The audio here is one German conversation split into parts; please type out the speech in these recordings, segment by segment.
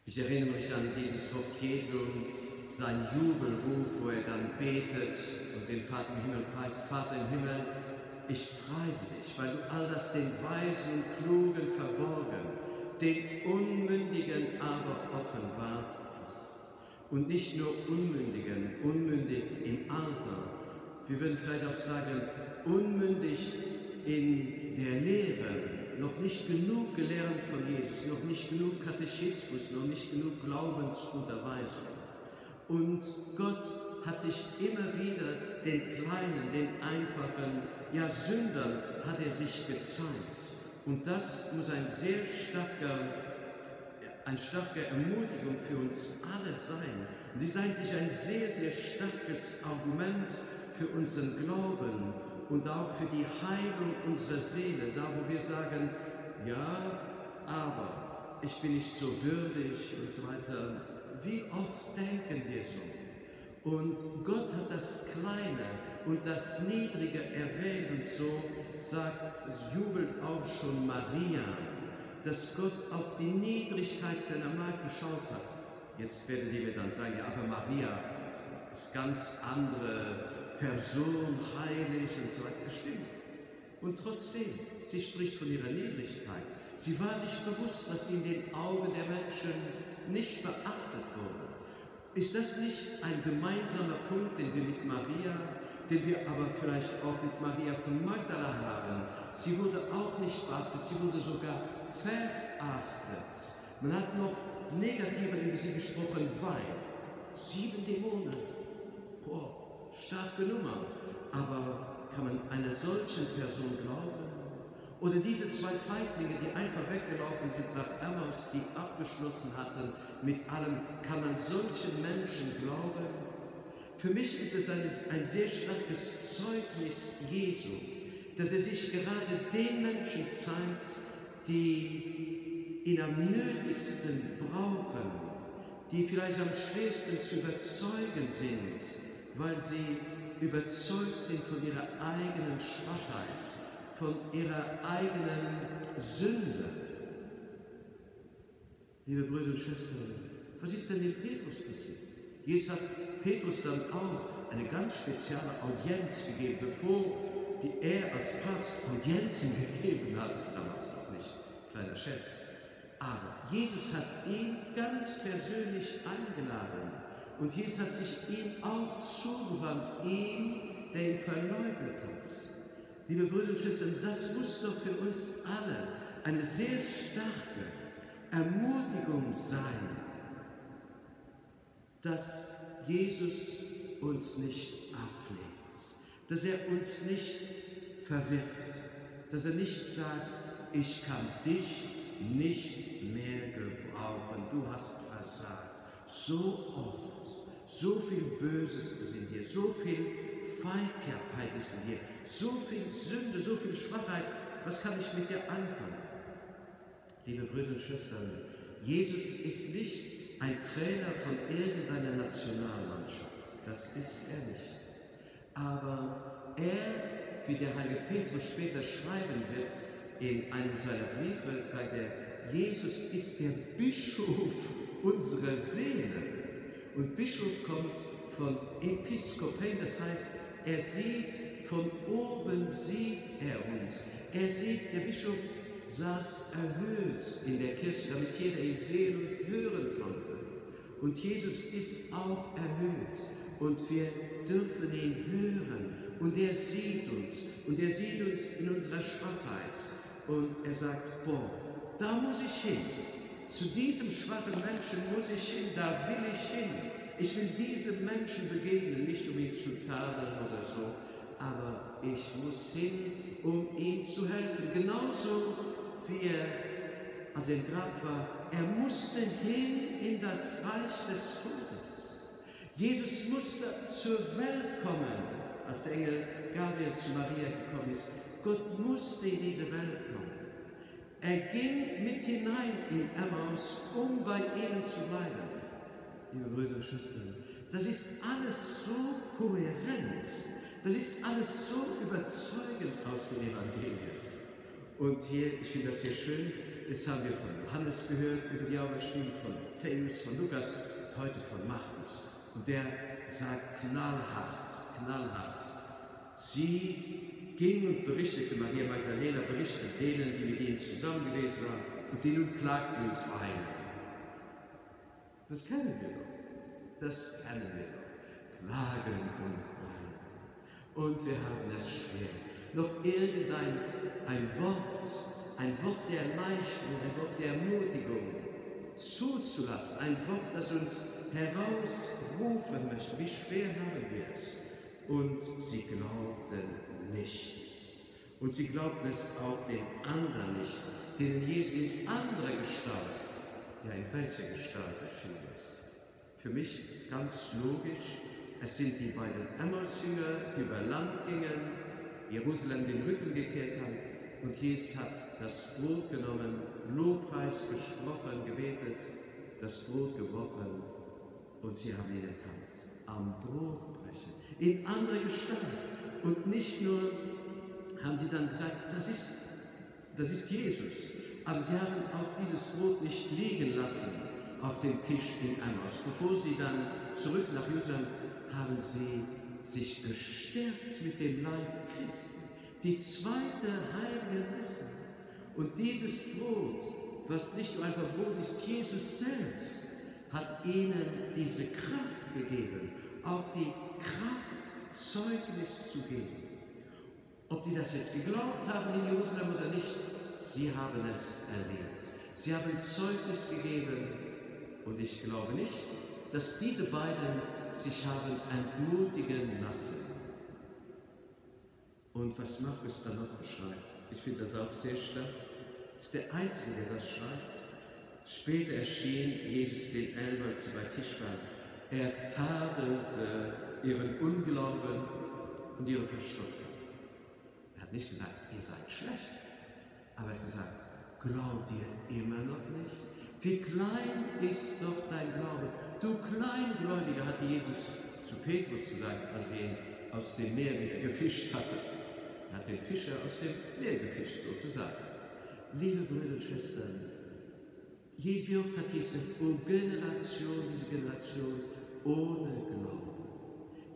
Ich erinnere mich an dieses Wort Jesu, sein Jubelruf, wo er dann betet und den Vater im Himmel preist. Vater im Himmel, ich preise dich, weil du all das den Weisen und Klugen verborgen, den Unmündigen aber offenbart hast. Und nicht nur Unmündigen, unmündig im Alter, wir würden vielleicht auch sagen, unmündig in der Lehre, noch nicht genug gelernt von Jesus, noch nicht genug Katechismus, noch nicht genug Glaubensunterweisung. Und Gott hat sich immer wieder den Kleinen, den Einfachen, ja Sündern, hat er sich gezeigt. Und das muss eine starke Ermutigung für uns alle sein. Und das ist eigentlich ein sehr, sehr starkes Argument für unseren Glauben und auch für die Heilung unserer Seele, da wo wir sagen, ja, aber ich bin nicht so würdig und so weiter. Wie oft denken wir so? Und Gott hat das Kleine und das Niedrige erwählt und so sagt, es jubelt auch schon Maria, dass Gott auf die Niedrigkeit seiner Magd geschaut hat. Jetzt werdet ihr mir dann sagen, ja, aber Maria ist ganz andere Person, heilig und so weiter. Das stimmt. Und trotzdem, sie spricht von ihrer Niedrigkeit. Sie war sich bewusst, dass sie in den Augen der Menschen nicht beachtet wurde. Ist das nicht ein gemeinsamer Punkt, den wir mit Maria, den wir aber vielleicht auch mit Maria von Magdala haben? Sie wurde auch nicht beachtet, sie wurde sogar verachtet. Man hat noch negativer über sie gesprochen, weil 7 Dämonen, boah, starke Nummer, aber kann man einer solchen Person glauben? Oder diese 2 Feiglinge, die einfach weggelaufen sind nach Emmaus, die abgeschlossen hatten mit allem, kann man solchen Menschen glauben? Für mich ist es ein sehr starkes Zeugnis Jesu, dass er sich gerade den Menschen zeigt, die ihn am nötigsten brauchen, die vielleicht am schwersten zu überzeugen sind, weil sie überzeugt sind von ihrer eigenen Schwachheit, von ihrer eigenen Sünde. Liebe Brüder und Schwestern, was ist denn dem Petrus passiert? Jesus hat Petrus dann auch eine ganz spezielle Audienz gegeben, bevor er als Papst Audienzen gegeben hat, damals auch nicht, kleiner Scherz. Aber Jesus hat ihn ganz persönlich eingeladen und Jesus hat sich ihm auch zugewandt, ihm, der ihn verleugnet hat. Liebe Brüder und Schwestern, das muss doch für uns alle eine sehr starke Ermutigung sein, dass Jesus uns nicht ablehnt, dass er uns nicht verwirft, dass er nicht sagt, ich kann dich nicht mehr gebrauchen, du hast versagt. So oft, so viel Böses ist in dir, so viel Feigheit ist in dir, so viel Sünde, so viel Schwachheit. Was kann ich mit dir anfangen? Liebe Brüder und Schwestern, Jesus ist nicht ein Trainer von irgendeiner Nationalmannschaft. Das ist er nicht. Aber er, wie der heilige Petrus später schreiben wird, in einem seiner Briefe, sagt er, Jesus ist der Bischof unserer Seele. Und Bischof kommt von Episkopen, das heißt, er sieht, von oben sieht er uns. Er sieht, der Bischof saß erhöht in der Kirche, damit jeder ihn sehen und hören konnte. Und Jesus ist auch erhöht und wir dürfen ihn hören. Und er sieht uns und er sieht uns in unserer Schwachheit. Und er sagt, boah, da muss ich hin. Zu diesem schwachen Menschen muss ich hin, da will ich hin. Ich will diesem Menschen begegnen, nicht um ihn zu tadeln oder so, aber ich muss hin, um ihm zu helfen. Genauso wie er, als er im Grab war, er musste hin in das Reich des Todes. Jesus musste zur Welt kommen, als der Engel Gabriel zu Maria gekommen ist. Gott musste in diese Welt kommen. Er ging mit hinein in Emmaus, um bei ihnen zu bleiben. Liebe Brüder und Schwestern, das ist alles so kohärent, das ist alles so überzeugend aus den Evangelien. Und hier, ich finde das sehr schön, Jetzt haben wir von Johannes gehört über die Auferstehung, von Matthäus, von Lukas und heute von Markus. Und der sagt knallhart, knallhart. Sie ging und berichtete, Maria Magdalena berichtete denen, die mit ihnen zusammen gewesen waren und die nun klagten und weinen. Das kennen wir doch. Das kennen wir doch. Klagen und weinen. Und wir haben es schwer. Noch irgendein Wort der Erleichterung, ein Wort der Ermutigung zuzulassen, ein Wort, das uns herausrufen möchte. Wie schwer haben wir es? Und sie glaubten nichts. Und sie glaubten es auch den anderen nicht, denen Jesu in anderer Gestalt, ja in welcher Gestalt erschienen ist. Für mich ganz logisch, es sind die beiden Emmaus-Jünger, die über Land gingen, Jerusalem den Rücken gekehrt haben, und Jesus hat das Brot genommen, Lobpreis gesprochen, gebetet, das Brot gebrochen, und sie haben ihn erkannt. Am Brotbrechen, in anderer Gestalt. Und nicht nur haben sie dann gesagt, das ist Jesus, aber sie haben auch dieses Brot nicht liegen lassen auf dem Tisch in Emmaus. Bevor sie dann zurück nach Jerusalem, haben sie sich gestärkt mit dem Leib Christi. Die zweite heilige Messe. Und dieses Brot, was nicht nur einfach Brot ist, Jesus selbst hat ihnen diese Kraft gegeben, auch die Kraft, Zeugnis zu geben. Ob die das jetzt geglaubt haben in Jerusalem oder nicht, sie haben es erlebt. Sie haben Zeugnis gegeben, und ich glaube nicht, dass diese beiden sich haben entmutigen lassen. Und was Markus dann noch beschreibt, ich finde das auch sehr stark, das ist der Einzige, der das schreibt. Später erschien Jesus den Eltern, als sie bei Tisch waren. Er tadelte ihren Unglauben und ihre Verstocktheit. Er hat nicht gesagt, ihr seid schlecht, aber er hat gesagt, glaubt ihr immer noch nicht? Wie klein ist doch dein Glaube? Du Kleingläubiger, hatte Jesus zu Petrus gesagt, als er ihn aus dem Meer wieder gefischt hatte. Er hat den Fischer aus dem Meer gefischt, sozusagen. Liebe Brüder und Schwestern, wie oft hat Jesus gesagt, oh Generation, diese Generation ohne Glauben.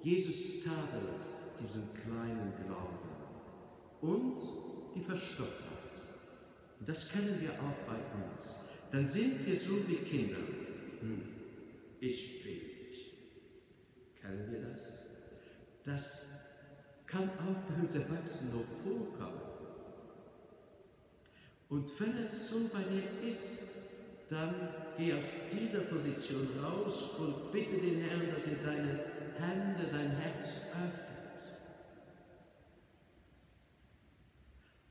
Jesus tadelt diesen kleinen Glauben und die Verstocktheit. Und das kennen wir auch bei uns. Dann sind wir so wie Kinder. Ich will nicht. Kennen wir das? Das kann auch bei uns Erwachsenen noch vorkommen. Und wenn es so bei dir ist, dann geh aus dieser Position raus und bitte den Herrn, dass er deine Hände, dein Herz öffnet.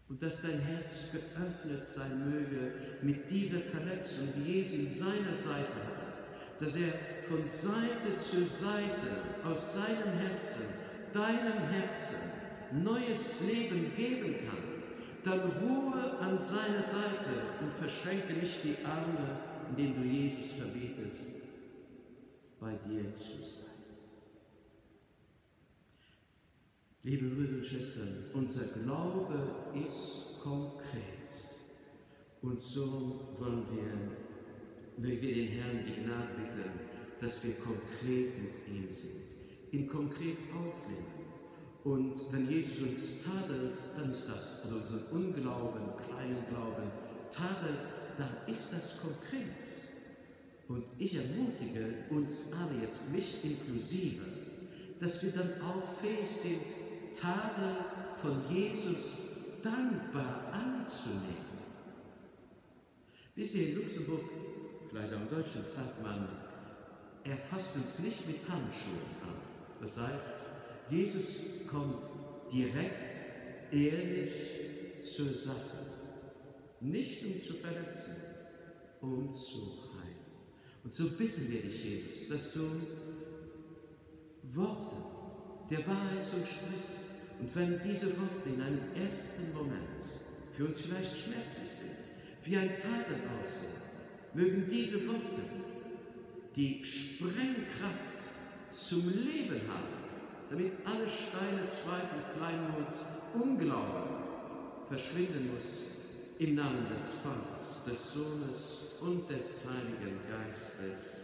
Und dass dein Herz geöffnet sein möge mit dieser Verletzung, die Jesus in seiner Seite hatte. Dass er von Seite zu Seite aus seinem Herzen, deinem Herzen, neues Leben geben kann. Dann ruhe an seiner Seite und verschränke nicht die Arme, indem du Jesus verbietest, bei dir zu sein. Liebe Brüder und Schwestern, unser Glaube ist konkret. Und so mögen wir den Herrn die Gnade bitten, dass wir konkret mit ihm sind, ihn konkret aufnehmen. Und wenn Jesus uns tadelt, dann ist das, oder unseren Unglauben, kleinen Glauben tadelt, dann ist das konkret. Und ich ermutige uns alle, jetzt mich inklusive, dass wir dann auch fähig sind, Tadel von Jesus dankbar anzunehmen. Wisst ihr, in Luxemburg, vielleicht auch in Deutschland, sagt man, er fasst uns nicht mit Handschuhen an. Das heißt, Jesus kommt direkt, ehrlich zur Sache. Nicht um zu verletzen, um zu heilen. Und so bitten wir dich, Jesus, dass du Worte der Wahrheit so sprichst. Und wenn diese Worte in einem ersten Moment für uns vielleicht schmerzlich sind, wie ein Tadel aussehen, mögen diese Worte die Sprengkraft zum Leben haben, damit alle Steine, Zweifel, Kleinmut, Unglaube verschwinden muss Im Namen des Vaters, des Sohnes und des Heiligen Geistes.